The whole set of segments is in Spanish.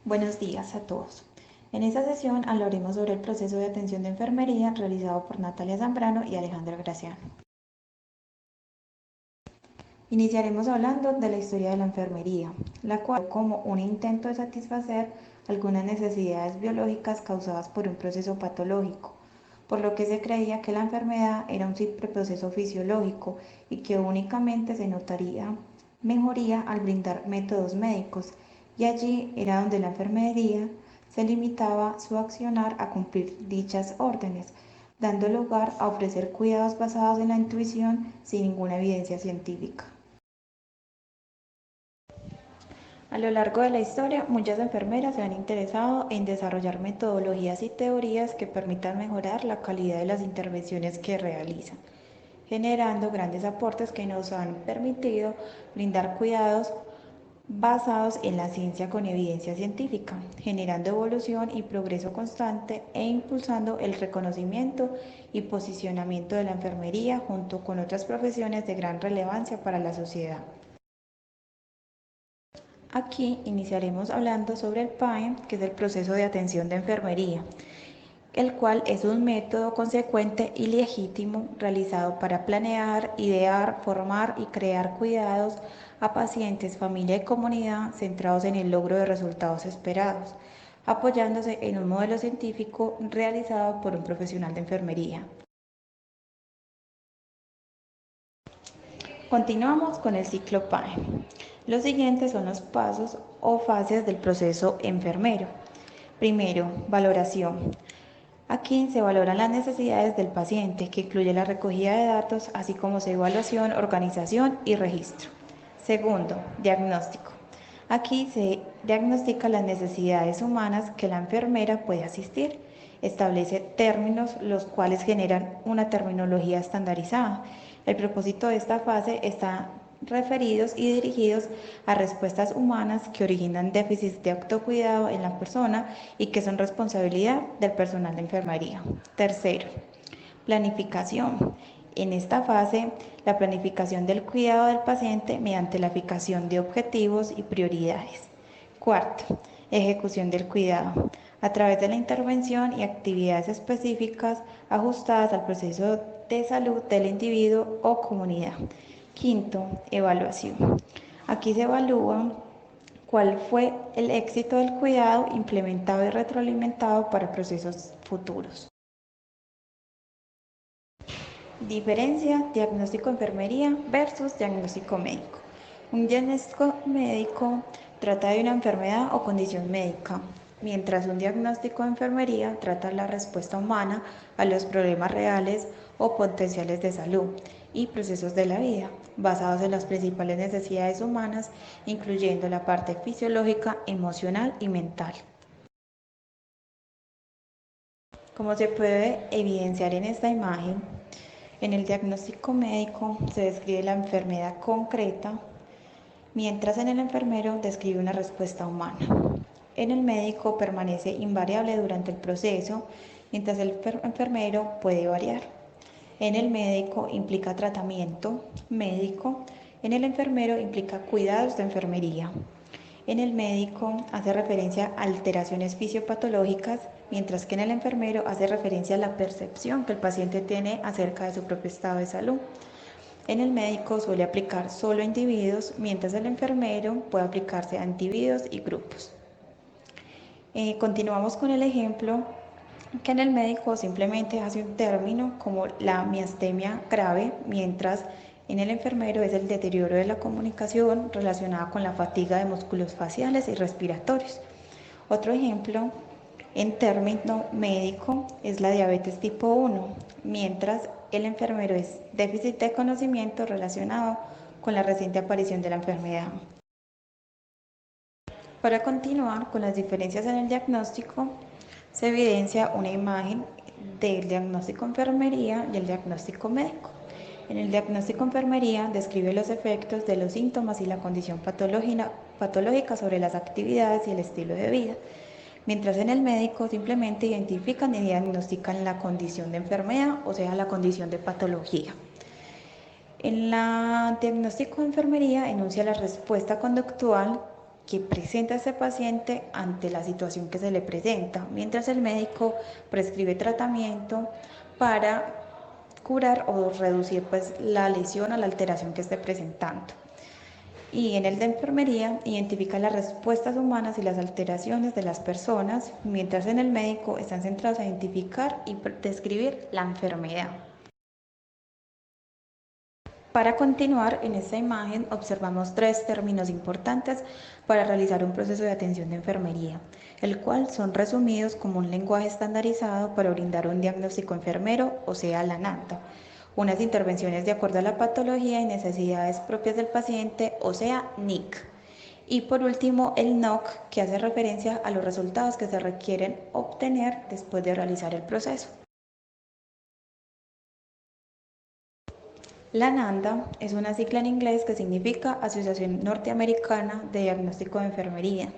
Buenos días a todos. En esta sesión hablaremos sobre el proceso de atención de enfermería realizado por Natalia Zambrano y Alejandra Graciano. Iniciaremos hablando de la historia de la enfermería, la cual como un intento de satisfacer algunas necesidades biológicas causadas por un proceso patológico, por lo que se creía que la enfermedad era un simple proceso fisiológico y que únicamente se notaría mejoría al brindar métodos médicos, y allí era donde la enfermería se limitaba su accionar a cumplir dichas órdenes, dando lugar a ofrecer cuidados basados en la intuición sin ninguna evidencia científica. A lo largo de la historia, muchas enfermeras se han interesado en desarrollar metodologías y teorías que permitan mejorar la calidad de las intervenciones que realizan, generando grandes aportes que nos han permitido brindar cuidados basados en la ciencia con evidencia científica, generando evolución y progreso constante e impulsando el reconocimiento y posicionamiento de la enfermería junto con otras profesiones de gran relevancia para la sociedad. Aquí iniciaremos hablando sobre el PAEM, que es el proceso de atención de enfermería, el cual es un método consecuente y legítimo realizado para planear, idear, formar y crear cuidados a pacientes, familia y comunidad centrados en el logro de resultados esperados, apoyándose en un modelo científico realizado por un profesional de enfermería. Continuamos con el ciclo PAEM. Los siguientes son los pasos o fases del proceso enfermero. Primero, valoración. Aquí se valoran las necesidades del paciente, que incluye la recogida de datos, así como su evaluación, organización y registro. Segundo, diagnóstico. Aquí se diagnostica las necesidades humanas que la enfermera puede asistir. Establece términos los cuales generan una terminología estandarizada. El propósito de esta fase está referidos y dirigidos a respuestas humanas que originan déficits de autocuidado en la persona y que son responsabilidad del personal de enfermería. Tercero, planificación. En esta fase, la planificación del cuidado del paciente mediante la fijación de objetivos y prioridades. Cuarto, ejecución del cuidado, a través de la intervención y actividades específicas ajustadas al proceso de salud del individuo o comunidad. Quinto, evaluación. Aquí se evalúa cuál fue el éxito del cuidado implementado y retroalimentado para procesos futuros. Diferencia diagnóstico enfermería versus diagnóstico médico. Un diagnóstico médico trata de una enfermedad o condición médica, mientras un diagnóstico de enfermería trata la respuesta humana a los problemas reales o potenciales de salud y procesos de la vida, basados en las principales necesidades humanas, incluyendo la parte fisiológica, emocional y mental. Como se puede evidenciar en esta imagen, en el diagnóstico médico se describe la enfermedad concreta, mientras en el enfermero describe una respuesta humana. En el médico permanece invariable durante el proceso, mientras el enfermero puede variar. En el médico implica tratamiento médico, en el enfermero implica cuidados de enfermería. En el médico hace referencia a alteraciones fisiopatológicas, mientras que en el enfermero hace referencia a la percepción que el paciente tiene acerca de su propio estado de salud. En el médico suele aplicar solo a individuos, mientras el enfermero puede aplicarse a individuos y grupos. Continuamos con el ejemplo que en el médico simplemente hace un término como la miastenia grave, mientras en el enfermero es el deterioro de la comunicación relacionada con la fatiga de músculos faciales y respiratorios. Otro ejemplo en término médico es la diabetes tipo 1, mientras el enfermero es déficit de conocimiento relacionado con la reciente aparición de la enfermedad. Para continuar con las diferencias en el diagnóstico, se evidencia una imagen del diagnóstico enfermería y el diagnóstico médico. En el diagnóstico enfermería describe los efectos de los síntomas y la condición patológica sobre las actividades y el estilo de vida, mientras en el médico simplemente identifican y diagnostican la condición de enfermedad, o sea, la condición de patología. En el diagnóstico de enfermería enuncia la respuesta conductual que presenta ese paciente ante la situación que se le presenta, mientras el médico prescribe tratamiento para curar o reducir pues la lesión o la alteración que esté presentando. Y en el de enfermería identifica las respuestas humanas y las alteraciones de las personas, mientras en el médico están centrados en identificar y describir la enfermedad. Para continuar, en esta imagen observamos tres términos importantes para realizar un proceso de atención de enfermería, el cual son resumidos como un lenguaje estandarizado para brindar un diagnóstico enfermero, o sea, la NANTA, unas intervenciones de acuerdo a la patología y necesidades propias del paciente, o sea, NIC. Y por último, el NOC, que hace referencia a los resultados que se requieren obtener después de realizar el proceso. La NANDA es una sigla en inglés que significa Asociación Norteamericana de Diagnóstico de Enfermería.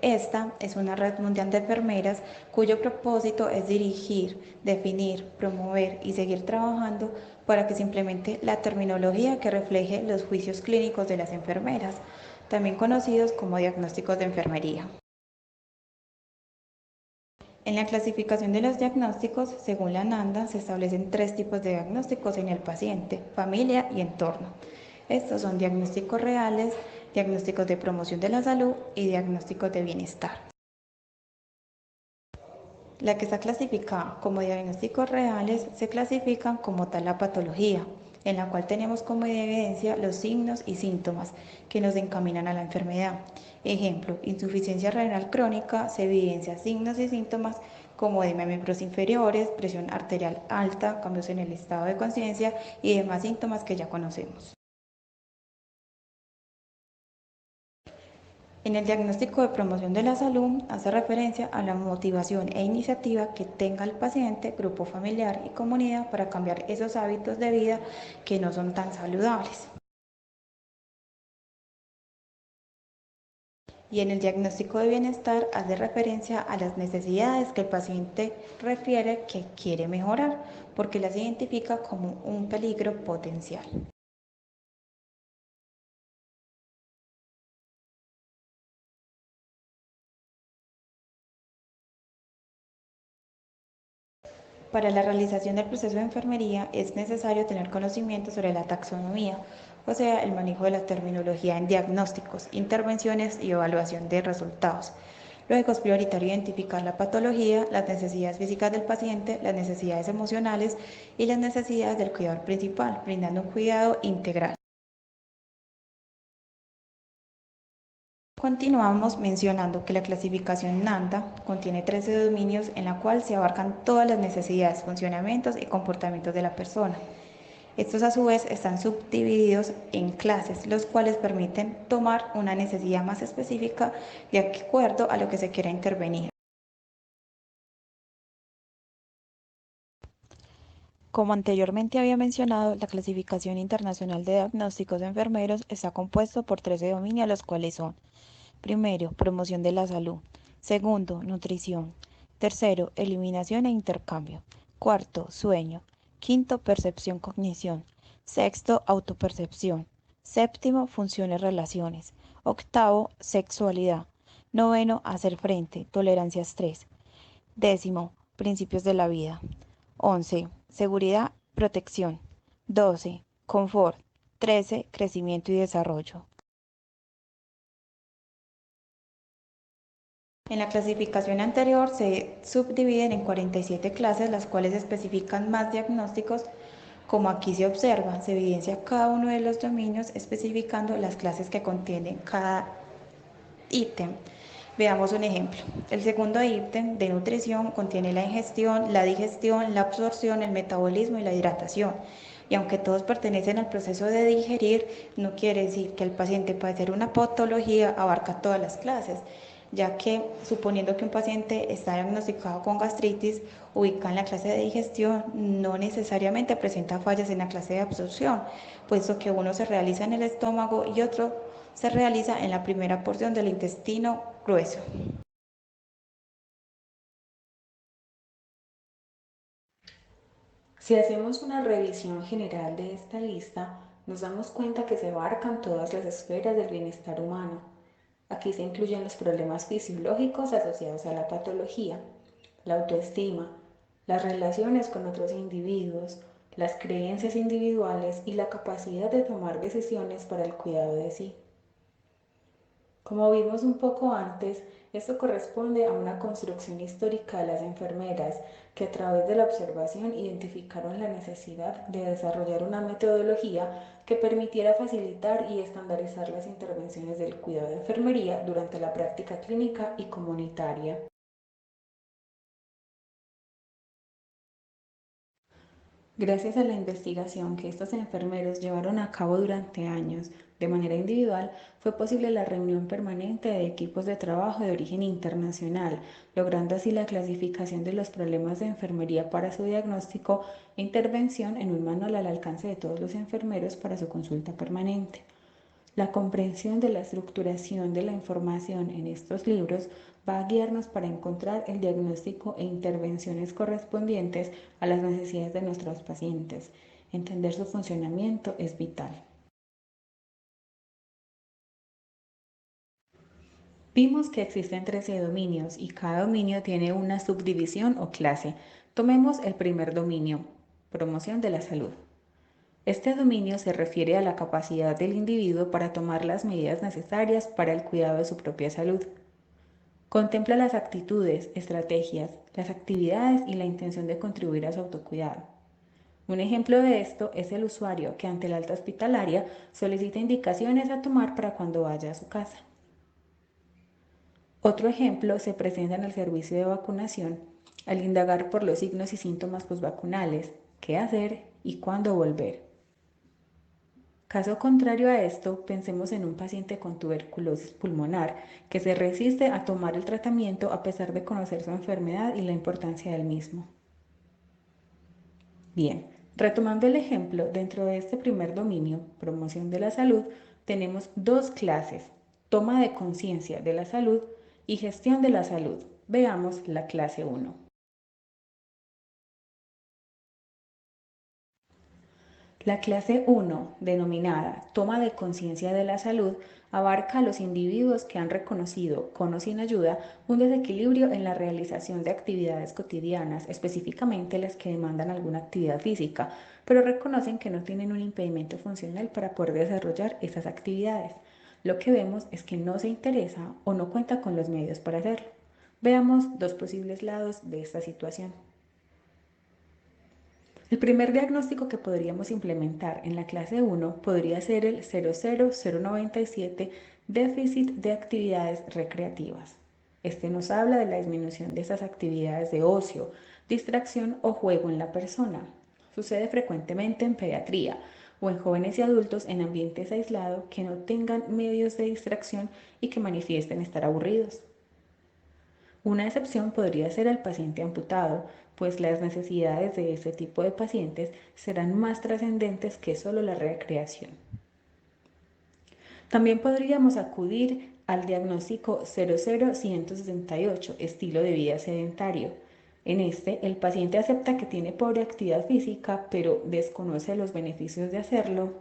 Esta es una red mundial de enfermeras cuyo propósito es dirigir, definir, promover y seguir trabajando para que se implemente la terminología que refleje los juicios clínicos de las enfermeras, también conocidos como diagnósticos de enfermería. En la clasificación de los diagnósticos, según la NANDA, se establecen tres tipos de diagnósticos en el paciente: familia y entorno. Estos son diagnósticos reales, diagnósticos de promoción de la salud y diagnósticos de bienestar. La que está clasificada como diagnósticos reales se clasifican como tal la patología, en la cual tenemos como evidencia los signos y síntomas que nos encaminan a la enfermedad. Ejemplo, insuficiencia renal crónica, se evidencia signos y síntomas como edema de miembros inferiores, presión arterial alta, cambios en el estado de conciencia y demás síntomas que ya conocemos. En el diagnóstico de promoción de la salud hace referencia a la motivación e iniciativa que tenga el paciente, grupo familiar y comunidad para cambiar esos hábitos de vida que no son tan saludables. Y en el diagnóstico de bienestar hace referencia a las necesidades que el paciente refiere que quiere mejorar, porque las identifica como un peligro potencial. Para la realización del proceso de enfermería es necesario tener conocimiento sobre la taxonomía, o sea, el manejo de la terminología en diagnósticos, intervenciones y evaluación de resultados. Luego es prioritario identificar la patología, las necesidades físicas del paciente, las necesidades emocionales y las necesidades del cuidador principal, brindando un cuidado integral. Continuamos mencionando que la clasificación NANDA contiene 13 dominios en la cual se abarcan todas las necesidades, funcionamientos y comportamientos de la persona. Estos a su vez están subdivididos en clases, los cuales permiten tomar una necesidad más específica de acuerdo a lo que se quiera intervenir. Como anteriormente había mencionado, la clasificación internacional de diagnósticos de enfermeros está compuesto por 13 dominios, los cuales son: primero, promoción de la salud; segundo, nutrición; tercero, eliminación e intercambio; cuarto, sueño; quinto, percepción cognición; sexto, autopercepción; séptimo, funciones relaciones; octavo, sexualidad; noveno, hacer frente, tolerancia a estrés; décimo, principios de la vida; 11, seguridad, protección; 12, confort; 13, crecimiento y desarrollo. En la clasificación anterior se subdividen en 47 clases, las cuales especifican más diagnósticos. Como aquí se observa, se evidencia cada uno de los dominios especificando las clases que contienen cada ítem. Veamos un ejemplo. El segundo ítem de nutrición contiene la ingestión, la digestión, la absorción, el metabolismo y la hidratación. Y aunque todos pertenecen al proceso de digerir, no quiere decir que el paciente padecer una patología abarca todas las clases, ya que suponiendo que un paciente está diagnosticado con gastritis, ubicada en la clase de digestión, no necesariamente presenta fallas en la clase de absorción, puesto que uno se realiza en el estómago y otro se realiza en la primera porción del intestino grueso. Si hacemos una revisión general de esta lista, nos damos cuenta que se abarcan todas las esferas del bienestar humano. Aquí se incluyen los problemas fisiológicos asociados a la patología, la autoestima, las relaciones con otros individuos, las creencias individuales y la capacidad de tomar decisiones para el cuidado de sí. Como vimos un poco antes, esto corresponde a una construcción histórica de las enfermeras que a través de la observación identificaron la necesidad de desarrollar una metodología que permitiera facilitar y estandarizar las intervenciones del cuidado de enfermería durante la práctica clínica y comunitaria. Gracias a la investigación que estos enfermeros llevaron a cabo durante años de manera individual, fue posible la reunión permanente de equipos de trabajo de origen internacional, logrando así la clasificación de los problemas de enfermería para su diagnóstico e intervención en un manual al alcance de todos los enfermeros para su consulta permanente. La comprensión de la estructuración de la información en estos libros va a guiarnos para encontrar el diagnóstico e intervenciones correspondientes a las necesidades de nuestros pacientes. Entender su funcionamiento es vital. Vimos que existen 13 dominios y cada dominio tiene una subdivisión o clase. Tomemos el primer dominio, promoción de la salud. Este dominio se refiere a la capacidad del individuo para tomar las medidas necesarias para el cuidado de su propia salud. Contempla las actitudes, estrategias, las actividades y la intención de contribuir a su autocuidado. Un ejemplo de esto es el usuario que ante la alta hospitalaria solicita indicaciones a tomar para cuando vaya a su casa. Otro ejemplo se presenta en el servicio de vacunación al indagar por los signos y síntomas postvacunales, qué hacer y cuándo volver. Caso contrario a esto, pensemos en un paciente con tuberculosis pulmonar que se resiste a tomar el tratamiento a pesar de conocer su enfermedad y la importancia del mismo. Bien, retomando el ejemplo, dentro de este primer dominio, promoción de la salud, tenemos dos clases, toma de conciencia de la salud y gestión de la salud. Veamos la clase 1. La clase 1, denominada Toma de Conciencia de la Salud, abarca a los individuos que han reconocido, con o sin ayuda, un desequilibrio en la realización de actividades cotidianas, específicamente las que demandan alguna actividad física, pero reconocen que no tienen un impedimento funcional para poder desarrollar esas actividades. Lo que vemos es que no se interesa o no cuenta con los medios para hacerlo. Veamos dos posibles lados de esta situación. El primer diagnóstico que podríamos implementar en la clase 1 podría ser el 00097, déficit de actividades recreativas. Este nos habla de la disminución de esas actividades de ocio, distracción o juego en la persona. Sucede frecuentemente en pediatría o en jóvenes y adultos en ambientes aislados que no tengan medios de distracción y que manifiesten estar aburridos. Una excepción podría ser el paciente amputado, pues las necesidades de este tipo de pacientes serán más trascendentes que solo la recreación. También podríamos acudir al diagnóstico 00168, estilo de vida sedentario. En este, el paciente acepta que tiene pobre actividad física, pero desconoce los beneficios de hacerlo,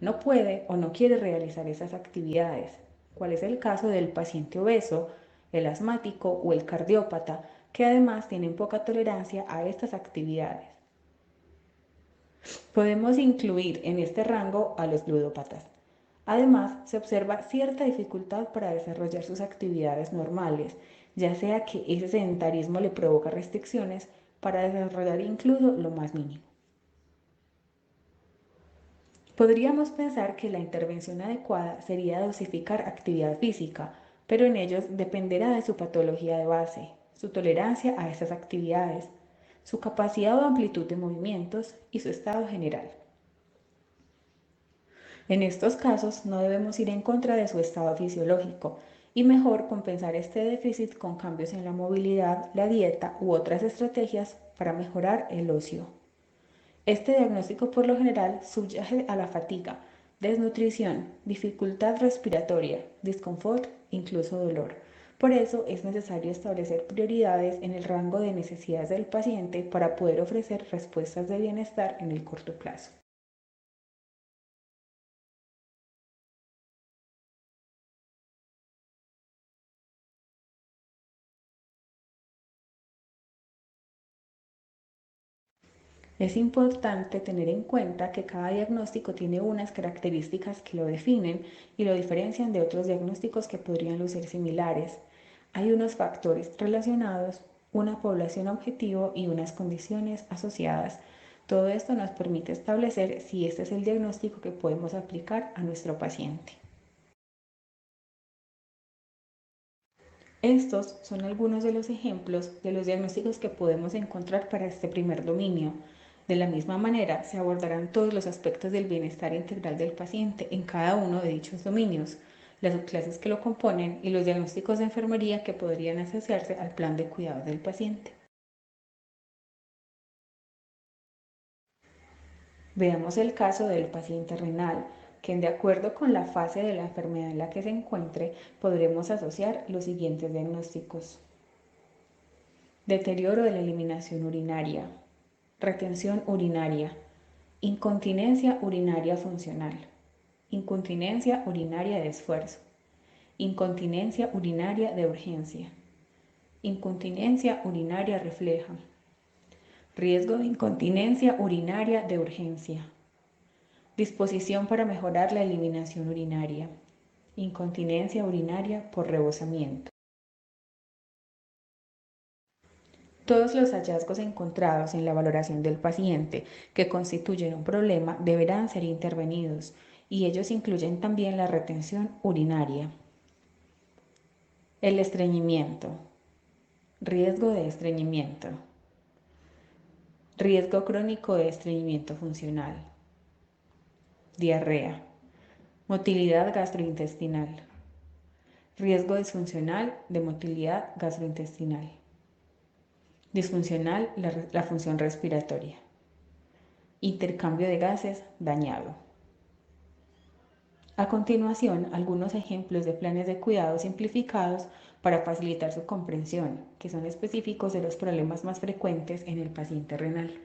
no puede o no quiere realizar esas actividades. ¿Cuál es el caso del paciente obeso, el asmático o el cardiópata, que además tienen poca tolerancia a estas actividades? Podemos incluir en este rango a los ludópatas. Además, se observa cierta dificultad para desarrollar sus actividades normales, ya sea que ese sedentarismo le provoca restricciones para desarrollar incluso lo más mínimo. Podríamos pensar que la intervención adecuada sería dosificar actividad física, pero en ellos dependerá de su patología de base, su tolerancia a esas actividades, su capacidad o amplitud de movimientos y su estado general. En estos casos no debemos ir en contra de su estado fisiológico y mejor compensar este déficit con cambios en la movilidad, la dieta u otras estrategias para mejorar el ocio. Este diagnóstico por lo general subyace a la fatiga, desnutrición, dificultad respiratoria, disconfort, incluso dolor. Por eso es necesario establecer prioridades en el rango de necesidades del paciente para poder ofrecer respuestas de bienestar en el corto plazo. Es importante tener en cuenta que cada diagnóstico tiene unas características que lo definen y lo diferencian de otros diagnósticos que podrían lucir similares. Hay unos factores relacionados, una población objetivo y unas condiciones asociadas. Todo esto nos permite establecer si este es el diagnóstico que podemos aplicar a nuestro paciente. Estos son algunos de los ejemplos de los diagnósticos que podemos encontrar para este primer dominio. De la misma manera, se abordarán todos los aspectos del bienestar integral del paciente en cada uno de dichos dominios, las subclases que lo componen y los diagnósticos de enfermería que podrían asociarse al plan de cuidado del paciente. Veamos el caso del paciente renal, que de acuerdo con la fase de la enfermedad en la que se encuentre, podremos asociar los siguientes diagnósticos. Deterioro de la eliminación urinaria, retención urinaria, incontinencia urinaria funcional, incontinencia urinaria de esfuerzo, incontinencia urinaria de urgencia, incontinencia urinaria refleja, riesgo de incontinencia urinaria de urgencia, disposición para mejorar la eliminación urinaria, incontinencia urinaria por rebosamiento. Todos los hallazgos encontrados en la valoración del paciente que constituyen un problema deberán ser intervenidos y ellos incluyen también la retención urinaria. El estreñimiento. Riesgo de estreñimiento. Riesgo crónico de estreñimiento funcional. Diarrea. Motilidad gastrointestinal. Riesgo disfuncional de motilidad gastrointestinal. Disfuncional la función respiratoria. Intercambio de gases dañado. A continuación, algunos ejemplos de planes de cuidado simplificados para facilitar su comprensión, que son específicos de los problemas más frecuentes en el paciente renal.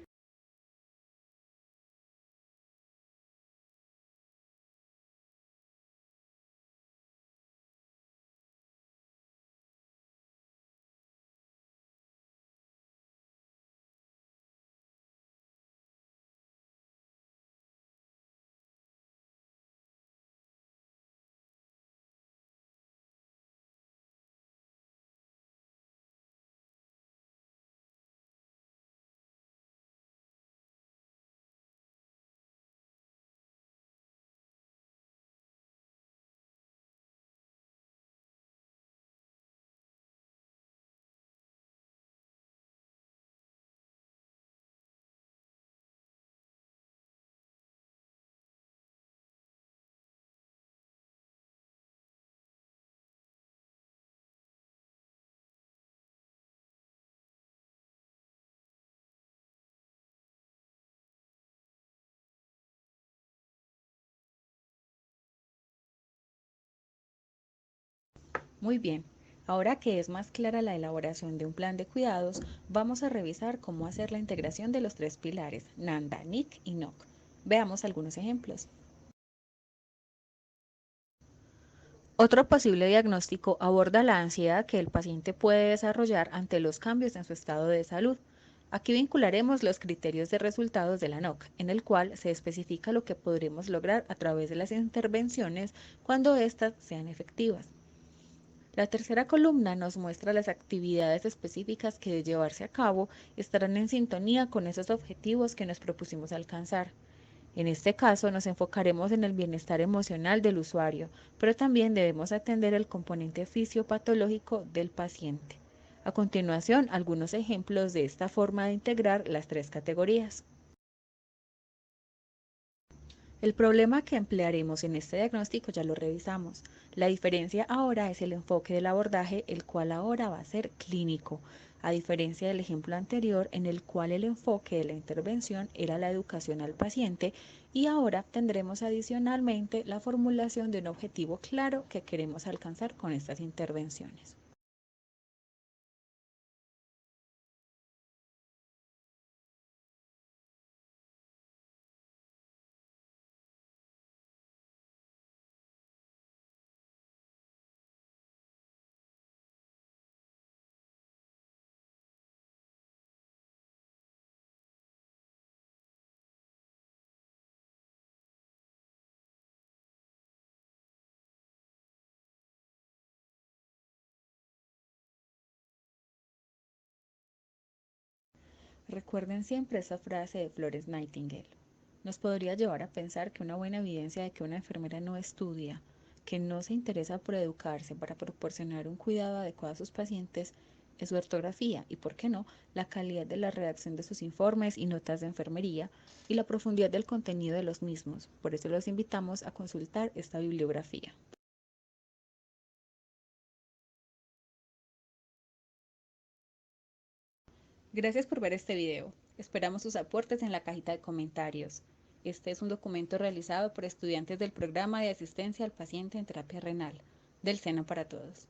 Muy bien, ahora que es más clara la elaboración de un plan de cuidados, vamos a revisar cómo hacer la integración de los tres pilares, NANDA, NIC y NOC. Veamos algunos ejemplos. Otro posible diagnóstico aborda la ansiedad que el paciente puede desarrollar ante los cambios en su estado de salud. Aquí vincularemos los criterios de resultados de la NOC, en el cual se especifica lo que podremos lograr a través de las intervenciones cuando éstas sean efectivas. La tercera columna nos muestra las actividades específicas que de llevarse a cabo estarán en sintonía con esos objetivos que nos propusimos alcanzar. En este caso nos enfocaremos en el bienestar emocional del usuario, pero también debemos atender el componente fisiopatológico del paciente. A continuación, algunos ejemplos de esta forma de integrar las tres categorías. El problema que emplearemos en este diagnóstico ya lo revisamos. La diferencia ahora es el enfoque del abordaje, el cual ahora va a ser clínico, a diferencia del ejemplo anterior en el cual el enfoque de la intervención era la educación al paciente y ahora tendremos adicionalmente la formulación de un objetivo claro que queremos alcanzar con estas intervenciones. Recuerden siempre esa frase de Florence Nightingale. Nos podría llevar a pensar que una buena evidencia de que una enfermera no estudia, que no se interesa por educarse para proporcionar un cuidado adecuado a sus pacientes, es su ortografía y, por qué no, la calidad de la redacción de sus informes y notas de enfermería y la profundidad del contenido de los mismos. Por eso los invitamos a consultar esta bibliografía. Gracias por ver este video. Esperamos sus aportes en la cajita de comentarios. Este es un documento realizado por estudiantes del programa de asistencia al paciente en terapia renal, del Seno para Todos.